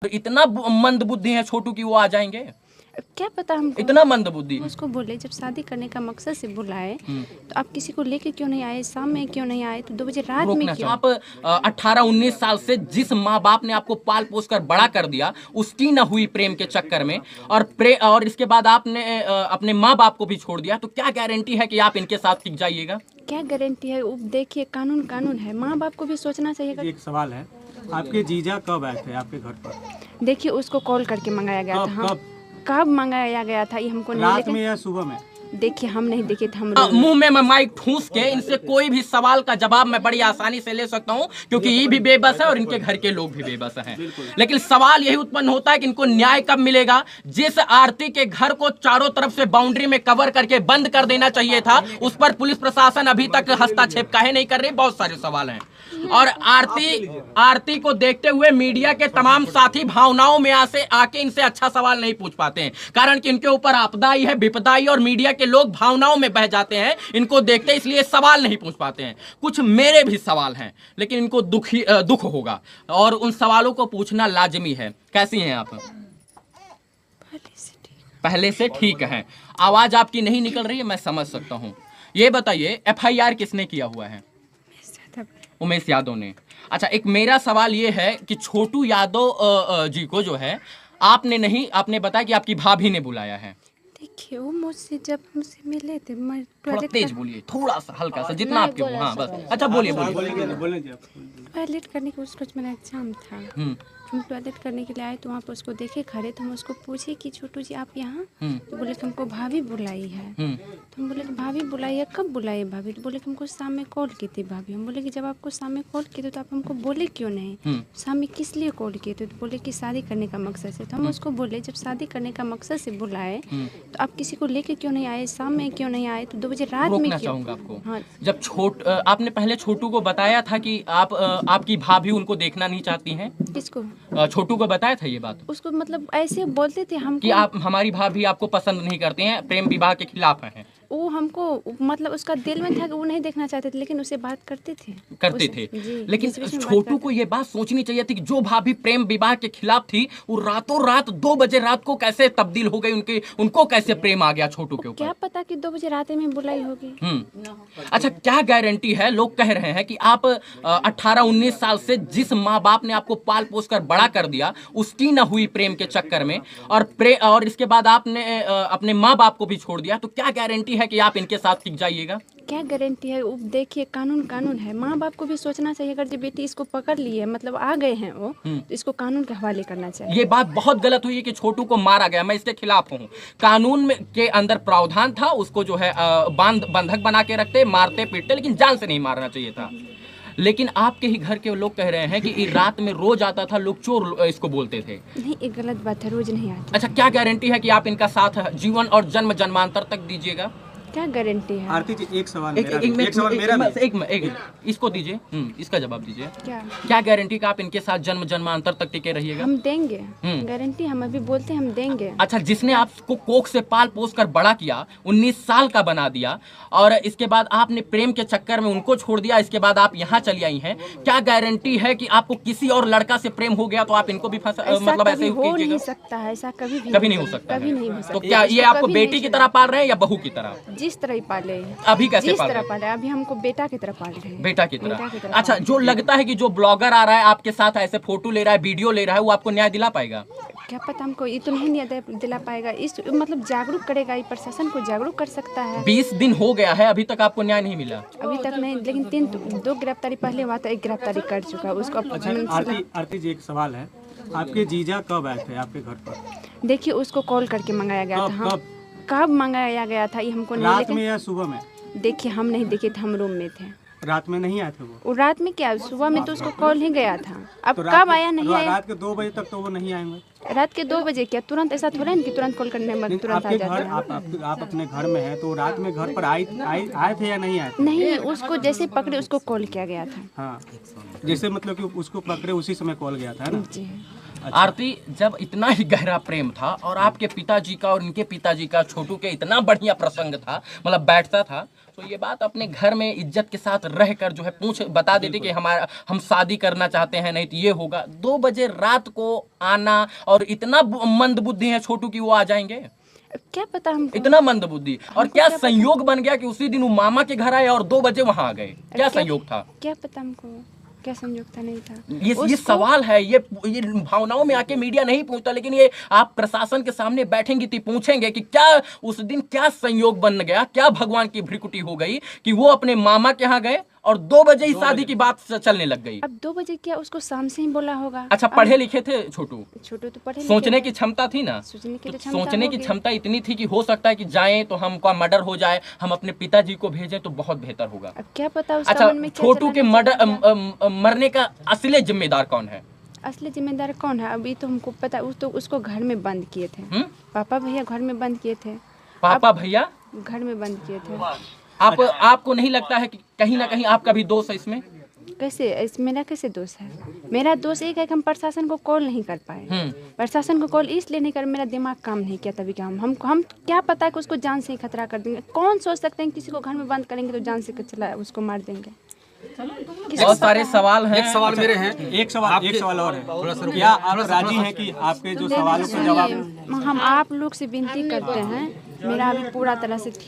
तो इतना मंद बुद्धि है छोटू की वो आ जाएंगे? क्या पता हमको, इतना मंद बुद्धि। उसको बोले जब शादी करने का मकसद से बुलाए तो आप किसी को लेके क्यों नहीं आए, शाम में क्यों नहीं आए, तो 2 बजे रात में क्यों? आप 18-19 साल से जिस माँ बाप ने आपको पाल पोस कर बड़ा कर दिया उसकी न हुई प्रेम के चक्कर में, और इसके बाद आपने अपने माँ बाप को भी छोड़ दिया, तो क्या गारंटी है कि आप इनके साथ टिक जाइएगा? क्या गारंटी है? देखिए कानून कानून है, माँ बाप को भी सोचना चाहिए। एक सवाल है, आपके जीजा कब आए थे आपके घर पर? देखिए उसको कॉल करके मंगाया गया था। कब मंगाया गया था ये हमको नहीं, रात में या सुबह में? देखिए हम नहीं देखे थे। हम मुंह में मैं माइक ठूस के इनसे कोई भी सवाल का जवाब मैं बड़ी आसानी से ले सकता हूं, क्योंकि ये भी बेबस है और इनके घर के लोग भी बेबस हैं। लेकिन सवाल यही उत्पन्न होता है कि इनको न्याय कब मिलेगा? जिस आरती के घर को चारों तरफ से बाउंड्री में कवर करके बंद कर देना चाहिए था, उस पर पुलिस प्रशासन अभी तक हस्तक्षेप काहे नहीं कर रही? बहुत सारे सवाल हैं। और आरती को देखते हुए मीडिया के तमाम साथी भावनाओं में आके इनसे अच्छा सवाल नहीं पूछ पाते हैं, कारण कि इनके ऊपर आपदाई है, विपदाई, और मीडिया के लोग भावनाओं में बह जाते हैं इनको देखते, इसलिए सवाल नहीं पूछ पाते हैं। कुछ मेरे भी सवाल हैं, लेकिन इनको दुख होगा और उन सवालों को पूछना लाजमी है। कैसी हैं आप? पहले से ठीक है। आवाज आपकी नहीं निकल रही है, मैं समझ सकता हूं। ये बताइए FIR किसने किया हुआ है? उमेश यादव ने। अच्छा, एक मेरा सवाल ये है कि छोटू यादव जी को जो है आपने नहीं, आपने बताया कि आपकी भाभी ने बुलाया है। देखिए वो मुझसे जब हमसे मिले थे, मैं थोड़ा तेज बोलिए, थोड़ा सा हल्का सा, जितना आपके हो। हाँ बस, अच्छा बोलिए। टॉयलेट करने के उसको मेरा एग्जाम था, हम टॉयलेट करने के लिए आए तो वहाँ पर उसको देखे खड़े, तो हम उसको पूछे कि छोटू जी आप यहाँ? तो बोले कि हमको भाभी बुलाई है। तो हम बोले कि भाभी बुलाई है, कब बुलाई है भाभी? तो बोले कि हमको शाम में कॉल की थी भाभी। हम बोले कि जब आपको शाम में कॉल की थी तो आप हमको बोले क्यों नहीं? शाम में किस लिए कॉल किए थे? तो बोले कि शादी करने का मकसद से। तो हम उसको बोले जब शादी करने का मकसद से बुलाए तो आप किसी को लेके क्यों नहीं आए, शाम में क्यों नहीं आए, तो 2 बजे रात में क्यों? चाहूंगा आपको, हाँ। जब आपने पहले छोटू को बताया था कि आपकी भाभी उनको देखना नहीं चाहती हैं? किसको? छोटू को बताया था ये बात? उसको मतलब ऐसे बोलते थे हम कि आप, हमारी भाभी आपको पसंद नहीं करते हैं, प्रेम विवाह के खिलाफ हैं। वो हमको मतलब उसका दिल में था कि वो नहीं देखना चाहते थे, लेकिन उससे बात करते थे। लेकिन छोटू को ये बात सोचनी चाहिए थी कि जो भाभी प्रेम विवाह के खिलाफ थी वो रातों रात 2 बजे रात को कैसे तब्दील हो गई, उनको कैसे प्रेम आ गया छोटू के ऊपर? क्या पता कि 2 बजे रात में बुलाई होगी। अच्छा, क्या गारंटी है? लोग कह रहे हैं कि आप 18-19 साल से जिस माँ बाप ने आपको पाल पोस कर बड़ा कर दिया उसकी न हुई प्रेम के चक्कर में, और इसके बाद आपने अपने माँ बाप को भी छोड़ दिया, तो क्या गारंटी है कि आप इनके साथ टिक जाइएगा? क्या गारंटी है? देखिए कानून कानून है, माँ बाप को भी सोचना चाहिए। अगर जो बेटी इसको पकड़ ली है, मतलब आ गए हैं वो, तो इसको कानून के हवाले करना चाहिए। ये बात बहुत गलत हुई है कि छोटू को मारा गया, मैं इसके खिलाफ हूँ। कानून में के अंदर प्रावधान था, उसको जो है बंधक बना के रखते, मारते पीटते, लेकिन जान से नहीं मारना चाहिए था। लेकिन आपके ही घर के लोग कह रहे हैं कि रात में रोज आता था, लोग चोर इसको बोलते थे। नहीं, एक गलत बात है, रोज नहीं आता। अच्छा, क्या गारंटी है कि आप इनका साथ जीवन और जन्म जन्मांतर तक दीजिएगा? क्या गारंटी है? आरती जी एक सवाल इसको दीजिए, इसका जवाब दीजिए। क्या गारंटी का आप इनके साथ जन्म जन्मांतर तक टिके रहिएगा? हम देंगे गारंटी, हम अभी बोलते हैं हम देंगे। अच्छा, जिसने आपको कोख से पाल पोस कर बड़ा किया, 19 साल का बना दिया, और इसके बाद आपने प्रेम के चक्कर में उनको छोड़ दिया, इसके बाद आप यहाँ चली आई हैं, क्या गारंटी है कि आपको किसी और लड़का से प्रेम हो गया तो आप इनको भी मतलब ऐसे हो नहीं सकता है? ऐसा कभी नहीं हो सकता। कभी नहीं हो सकता। तो क्या ये आपको बेटी की तरह पाल रहे हैं या बहू की तरह? जिस तरह ही पाले। अभी कैसे पाल रहे हैं? अभी हमको बेटा की तरह पाल रहे हैं। बेटा की तरह। अच्छा, जो लगता है कि जो ब्लॉगर आ रहा है आपके साथ ऐसे फोटो ले रहा है, वीडियो ले रहा है, वो आपको न्याय दिला पाएगा? क्या पता, हमको ये तो नहीं न्याय दिला पाएगा। इस मतलब जागरूक करेगा, ये प्रशासन को जागरूक कर सकता है। 20 दिन हो गया है, अभी तक आपको न्याय नहीं मिला? अभी तक नहीं, लेकिन 2 गिरफ्तारी पहले हुआ था, 1 गिरफ्तारी कर चुका उसको। आरती जी एक सवाल है, आपके जीजा कब आए थे आपके घर पर? देखिए उसको कॉल करके मंगाया गया था। कब मंगाया गया था ये हमको नहीं, रात में या सुबह में? देखिए हम नहीं देखे थे, हम रूम में थे। रात में नहीं आए थे वो? रात में क्या, सुबह में तो उसको कॉल ही गया था। अब तो कब आया नहीं आया? रात के 2 बजे तक तो वो नहीं आएंगे। रात के 2 बजे क्या तुरंत ऐसा थोड़ा है कि तुरंत कॉल करने में तुरंत आ जाते हैं? आप अपने घर में हैं तो रात में घर पर आए थे या नहीं आए थे? नहीं, उसको जैसे पकड़े उसको कॉल किया गया था। हाँ, जैसे मतलब कि उसको पकड़े उसी समय कॉल गया था ना? जी। आरती, जब इतना ही गहरा प्रेम था और आपके पिताजी का और इनके पिताजी का छोटू के इतना बढ़िया प्रसंग था, मतलब बैठता था, तो ये बात अपने घर में इज्जत के साथ रहकर जो है बता देते कि हम शादी करना चाहते हैं, नहीं तो ये होगा। 2 बजे रात को आना, और इतना मंद बुद्धि है छोटू की वो आ जाएंगे? क्या पता हमको, इतना मंद बुद्धि। और क्या संयोग बन गया कि उसी दिन वो मामा के घर आए और 2 बजे वहां आ गए? क्या संयोग था? क्या पता हमको, क्या संयोग था, नहीं था। ये सवाल है, ये भावनाओं में आके मीडिया नहीं पूछता, लेकिन ये आप प्रशासन के सामने बैठेंगी तो पूछेंगे कि क्या उस दिन क्या संयोग बन गया, क्या भगवान की भ्रिकुटी हो गई कि वो अपने मामा के यहाँ गए और 2 बजे ही शादी की बात चलने लग गई। अब 2 बजे क्या उसको शाम से ही बोला होगा। अच्छा, पढ़े लिखे थे छोटू? छोटू तो पढ़े, सोचने की क्षमता थी ना, सोचने की क्षमता इतनी थी कि हो सकता है कि जाएं तो हमका मर्डर हो जाए, हम अपने पिताजी को भेजें तो बहुत बेहतर होगा। अब क्या पता उसका अच्छा, मन में क्या छोटू के चला मरने का असली जिम्मेदार कौन है? असली जिम्मेदार कौन है अभी तो हमको पता। उसको घर में बंद किए थे, पापा भैया घर में बंद किए थे। पापा भैया घर में बंद किए थे। आपको नहीं लगता है कि कहीं ना कहीं आपका भी दोष है इसमें? कैसे मेरा कैसे दोष है? मेरा दोष एक है कि हम प्रशासन को कॉल नहीं कर पाए। प्रशासन को कॉल इसलिए नहीं कर, मेरा दिमाग काम नहीं किया तभी। क्या हम क्या पता है कि उसको जान से ही खतरा कर देंगे? कौन सोच सकते हैं किसी को घर में बंद करेंगे तो जान से चला उसको मार देंगे? बहुत सारे सवाल हैं। एक सवाल मेरे हैं, एक सवाल और है। क्या आप राजी हैं कि आपके जो सवालों का जवाब हम आप लोग से विनती करते हैं, मेरा अभी पूरा तरह से ठीक